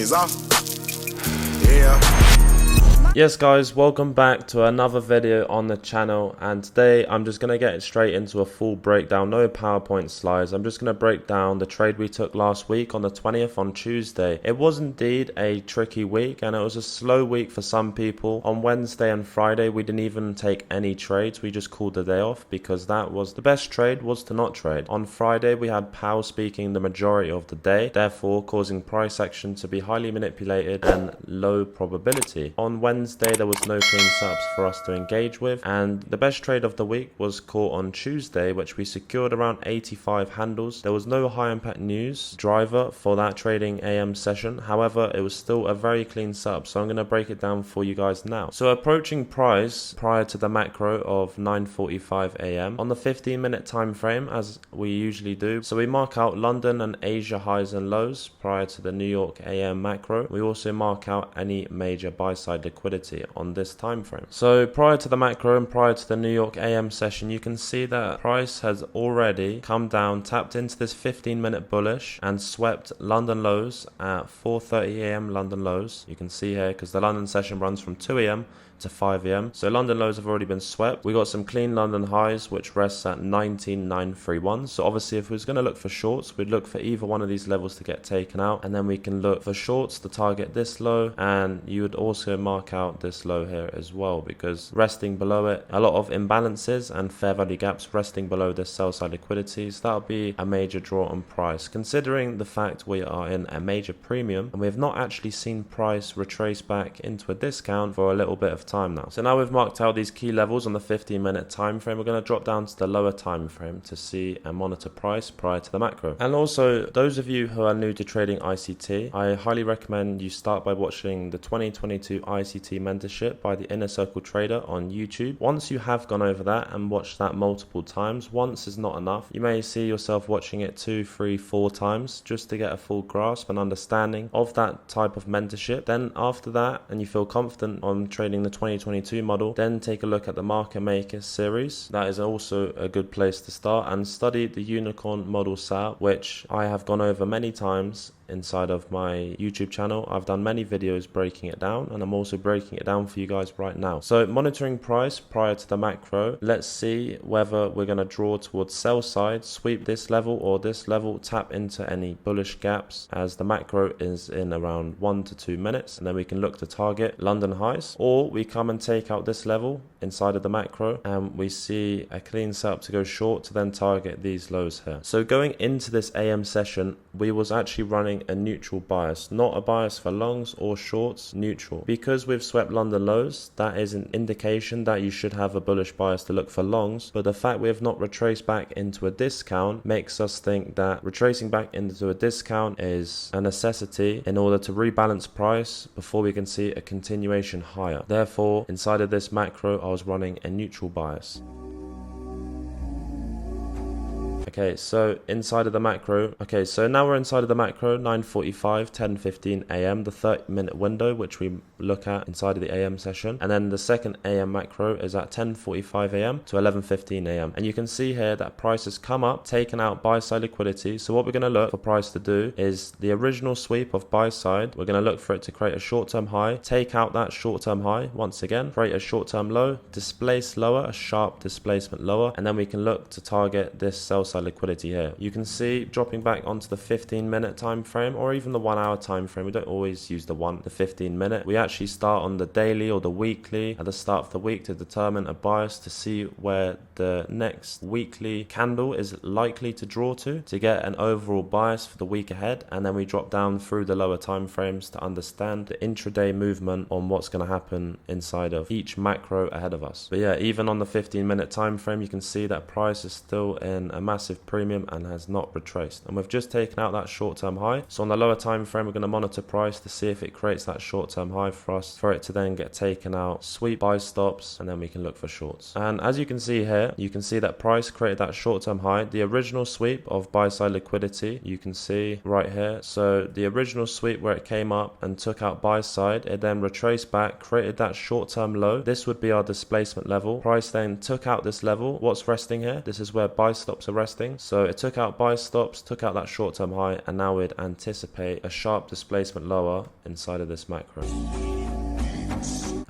things off. Yeah. Yes guys, welcome back to another video on the channel, and today I'm just going to get straight into a full breakdown, no PowerPoint slides. I'm just going to break down the trade we took last week on the 20th on Tuesday. It was indeed a tricky week and it was a slow week for some people. On Wednesday and Friday we didn't even take any trades, we just called the day off because that was the best trade was to not trade. On Friday we had Powell speaking the majority of the day, therefore causing price action to be highly manipulated and low probability. On Wednesday there was no clean setups for us to engage with, and the best trade of the week was caught on Tuesday, which we secured around 85 handles. There was no high impact news driver for that trading AM session, however it was still a very clean setup, so I'm going to break it down for you guys now. So approaching price prior to the macro of 9:45 AM on the 15-minute time frame, as we usually do. So we mark out London and Asia highs and lows prior to the New York AM macro. We also mark out any major buy side liquidity on this time frame. So prior to the macro and prior to the New York AM session, you can see that price has already come down, tapped into this 15-minute bullish and swept London lows at 4:30 AM London lows. You can see here because the London session runs from 2 AM to 5 AM. So London lows have already been swept. We got some clean London highs which rests at 19,931. So obviously if we was going to look for shorts, we'd look for either one of these levels to get taken out, and then we can look for shorts to target this low, and you would also mark out this low here as well, because resting below it, a lot of imbalances and fair value gaps resting below this sell side liquidity. So that'll be a major draw on price, considering the fact we are in a major premium and we have not actually seen price retrace back into a discount for a little bit of time now. So now we've marked out these key levels on the 15-minute time frame. We're going to drop down to the lower time frame to see and monitor price prior to the macro. And also, those of you who are new to trading ICT, I highly recommend you start by watching the 2022 ICT mentorship by the Inner Circle Trader on YouTube. Once you have gone over that and watched that multiple times, once is not enough. You may see yourself watching it 2, 3, 4 times just to get a full grasp and understanding of that type of mentorship. Then after that, and you feel confident on trading the 2022 model, then take a look at the Market Maker series. That is also a good place to start, and study the Unicorn model setup, which I have gone over many times inside of my YouTube channel. I've done many videos breaking it down, and I'm also breaking it down for you guys right now. So monitoring price prior to the macro, let's see whether we're going to draw towards sell side, sweep this level or this level, tap into any bullish gaps as the macro is in around 1 to 2 minutes, and then we can look to target London highs, or we come and take out this level inside of the macro and we see a clean setup to go short to then target these lows here. So going into this AM session, we was actually running a neutral bias, not a bias for longs or shorts, neutral. Because we've swept London lows, that is an indication that you should have a bullish bias to look for longs, but the fact we have not retraced back into a discount makes us think that retracing back into a discount is a necessity in order to rebalance price before we can see a continuation higher. Therefore, inside of this macro, I was running a neutral bias. Okay, so inside of the macro, okay, so now we're inside of the macro, 9:45, 10:15 AM, the 30-minute window, which we look at inside of the AM session. And then the second AM macro is at 10:45 AM to 11:15 AM. And you can see here that price has come up, taken out buy side liquidity. So what we're going to look for price to do is the original sweep of buy side. We're going to look for it to create a short-term high, take out that short-term high once again, create a short-term low, displace lower, a sharp displacement lower, and then we can look to target this sell side liquidity here. You can see dropping back onto the 15-minute time frame or even the 1 hour time frame. We don't always use the 15-minute. We actually start on the daily or the weekly at the start of the week to determine a bias to see where the next weekly candle is likely to draw to get an overall bias for the week ahead, and then we drop down through the lower time frames to understand the intraday movement on what's going to happen inside of each macro ahead of us. But yeah, even on the 15-minute time frame, you can see that price is still in a massive premium and has not retraced, and we've just taken out that short-term high. So on the lower time frame, we're going to monitor price to see if it creates that short-term high for us, for it to then get taken out, sweep buy stops, and then we can look for shorts. And as you can see here, you can see that price created that short-term high, the original sweep of buy side liquidity, you can see right here. So the original sweep where it came up and took out buy side, it then retraced back, created that short-term low. This would be our displacement level. Price then took out this level. What's resting here? This is where buy stops are resting. testing. So it took out buy stops, took out that short-term high, and now we'd anticipate a sharp displacement lower inside of this macro.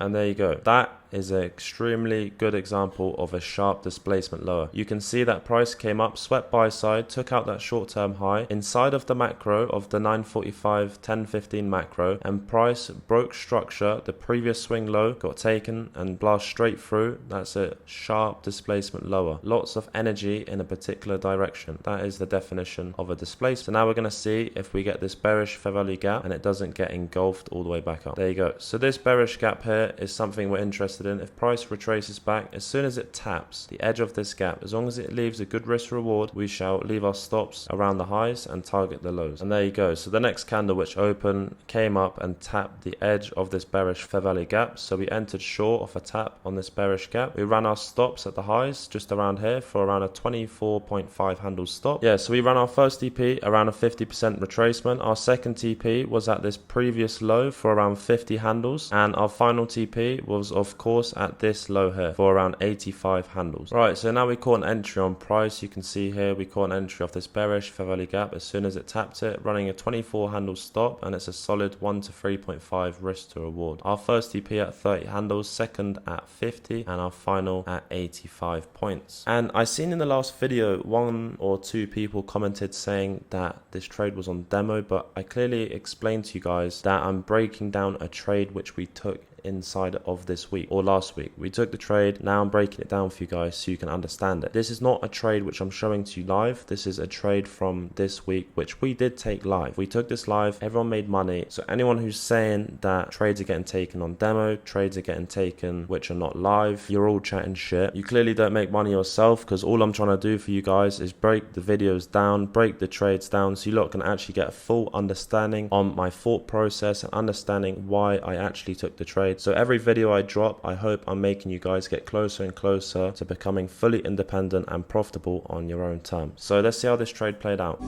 And there you go. That is an extremely good example of a sharp displacement lower. You can see that price came up, swept buy side, took out that short-term high inside of the macro of the 945 1015 macro, and price broke structure. The previous swing low got taken and blast straight through. That's a sharp displacement lower. Lots of energy in a particular direction. That is the definition of a displacement. So now we're going to see if we get this bearish fair value gap and it doesn't get engulfed all the way back up. There you go. So this bearish gap here is something we're interested in. If price retraces back, as soon as it taps the edge of this gap, as long as it leaves a good risk reward, we shall leave our stops around the highs and target the lows. And there you go. So the next candle which opened came up and tapped the edge of this bearish fair value gap. So we entered short off a tap on this bearish gap. We ran our stops at the highs just around here for around a 24.5 handle stop. Yeah, so we ran our first TP around a 50% retracement. Our second TP was at this previous low for around 50 handles, and our final TP was of course at this low here for around 85 handles. Right, so now we caught an entry on price. You can see here we caught an entry off this bearish fair value gap as soon as it tapped it, running a 24 handle stop, and it's a solid 1 to 3.5 risk to reward. Our first TP at 30 handles, second at 50, and our final at 85 points. And I seen in the last video 1 or 2 people commented saying that this trade was on demo, but I clearly explained to you guys that I'm breaking down a trade which we took inside of this week or last week. We took the trade. Now I'm breaking it down for you guys so you can understand it. This is not a trade which I'm showing to you live. This is a trade from this week which we did take live. We took this live. Everyone made money. So anyone who's saying that trades are getting taken on demo, trades are getting taken which are not live, you're all chatting shit. You clearly don't make money yourself, because all I'm trying to do for you guys is break the videos down, break the trades down, so you lot can actually get a full understanding on my thought process and understanding why I actually took the trade. So every video I drop, I hope I'm making you guys get closer and closer to becoming fully independent and profitable on your own terms. So let's see how this trade played out.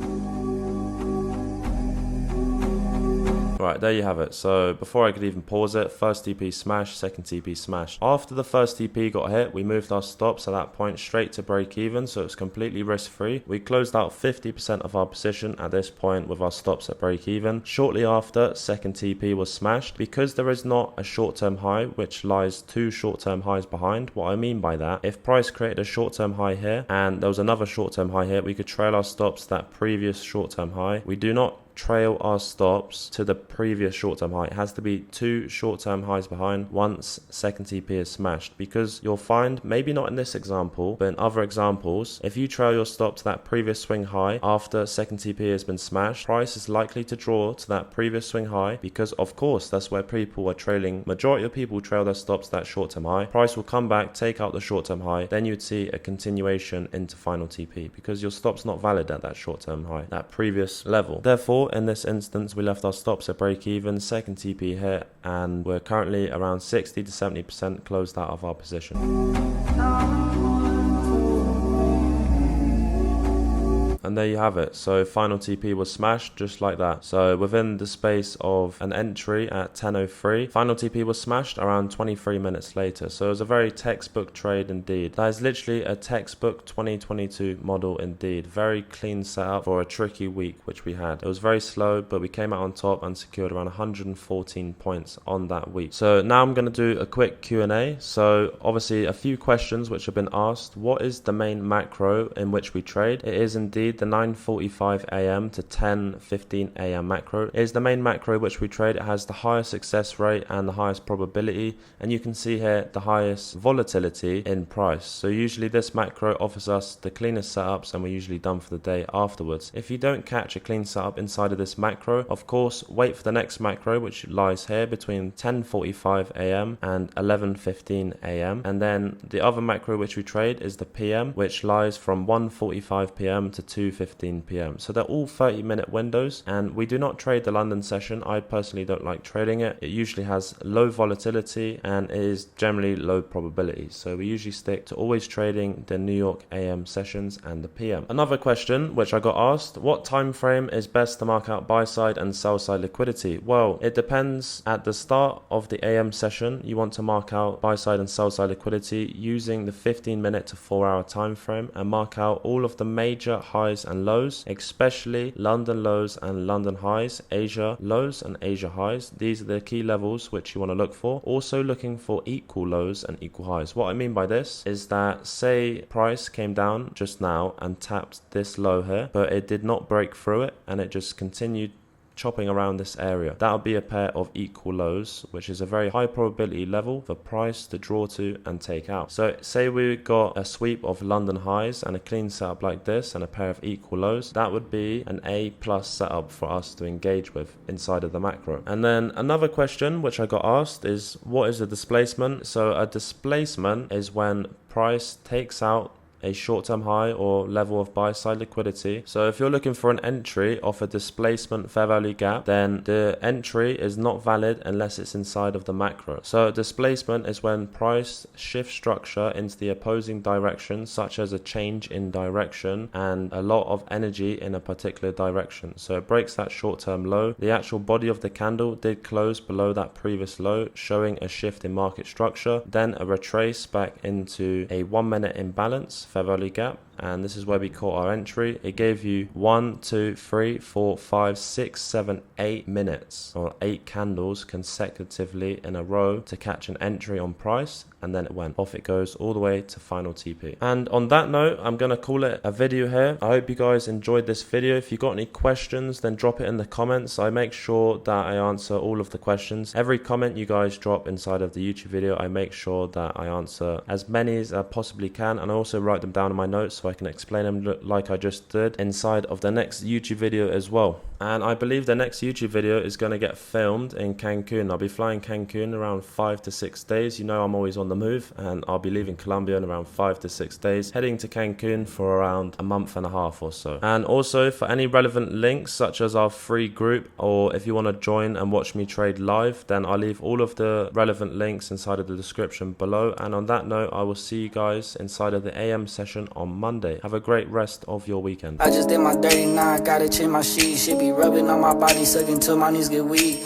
Right, there you have it. So before I could even pause it, first TP smashed, second TP smashed. After the first TP got hit, we moved our stops at that point straight to break even, so it's completely risk free. We closed out 50% of our position at this point with our stops at break even. Shortly after, second TP was smashed. Because there is not a short-term high which lies 2 short-term highs behind, what I mean by that, if price created a short-term high here and there was another short-term high here, we could trail our stops to that previous short-term high. We do not trail our stops to the previous short-term high. It has to be 2 short-term highs behind once second TP is smashed, because you'll find, maybe not in this example, but in other examples, if you trail your stop to that previous swing high after second TP has been smashed, price is likely to draw to that previous swing high, because of course that's where people are trailing. Majority of people trail their stops to that short-term high. Price will come back, take out the short-term high, then you'd see a continuation into final TP, because your stop's not valid at that short-term high, that previous level. Therefore, in this instance, we left our stops at break even, second TP hit, and we're currently around 60 to 70% closed out of our position. And there you have it. So final TP was smashed just like that. So within the space of an entry at 10:03, final TP was smashed around 23 minutes later. So it was a very textbook trade indeed. That is literally a textbook 2022 model indeed. Very clean setup for a tricky week which we had. It was very slow, but we came out on top and secured around 114 points on that week. So now I'm going to do a quick Q&A. So obviously a few questions which have been asked. What is the main macro in which we trade? It is indeed the 9:45 AM to 10:15 AM macro. It is the main macro which we trade. It has the highest success rate and the highest probability, and you can see here the highest volatility in price. So usually this macro offers us the cleanest setups, and we're usually done for the day afterwards. If you don't catch a clean setup inside of this macro, of course wait for the next macro, which lies here between 10:45 AM and 11:15 AM, and then the other macro which we trade is the PM, which lies from 1:45 PM to 2:15 2:15 p.m. So they're all 30-minute windows, and we do not trade the London session. I personally don't like trading it. It usually has low volatility and it is generally low probability. So we usually stick to always trading the New York AM sessions and the PM. Another question which I got asked, what time frame is best to mark out buy side and sell side liquidity? Well, it depends. At the start of the AM session, you want to mark out buy side and sell side liquidity using the 15-minute to 4-hour time frame and mark out all of the major highs and lows, especially London lows and London highs, Asia lows and Asia highs. These are the key levels which you want to look for. Also looking for equal lows and equal highs. What I mean by this is that, say price came down just now and tapped this low here, but it did not break through it and it just continued chopping around this area. That would be a pair of equal lows, which is a very high probability level for price to draw to and take out. So say we got a sweep of London highs and a clean setup like this and a pair of equal lows, that would be an A plus setup for us to engage with inside of the macro. And then another question which I got asked is, what is a displacement? So a displacement is when price takes out a short-term high or level of buy-side liquidity. So if you're looking for an entry off a displacement fair value gap, then the entry is not valid unless it's inside of the macro. So displacement is when price shifts structure into the opposing direction, such as a change in direction and a lot of energy in a particular direction. So it breaks that short-term low. The actual body of the candle did close below that previous low, showing a shift in market structure, then a retrace back into a 1-minute imbalance fair value gap, and this is where we caught our entry. It gave you 1, 2, 3, 4, 5, 6, 7, 8 minutes or 8 candles consecutively in a row to catch an entry on price, and then it went off. It goes all the way to final TP. And on that note, I'm gonna call it a video here. I hope you guys enjoyed this video. If you got any questions, then drop it in the comments. I make sure that I answer all of the questions. Every comment you guys drop inside of the YouTube video, I make sure that I answer as many as I possibly can, and I also write them down in my notes so I can explain them like I just did inside of the next YouTube video as well. And I believe the next YouTube video is going to get filmed in Cancun. I'll be flying Cancun around 5 to 6 days. You know I'm always on the move, and I'll be leaving Colombia in around 5 to 6 days, heading to Cancun for around a month and a half or so. And also for any relevant links such as our free group, or if you want to join and watch me trade live, then I'll leave all of the relevant links inside of the description below. And on that note, I will see you guys inside of the AM session on Monday. Have a great rest of your weekend. I just did my 39, gotta change my sheet. Shit be rubbing on my body, sucking till my knees get weak.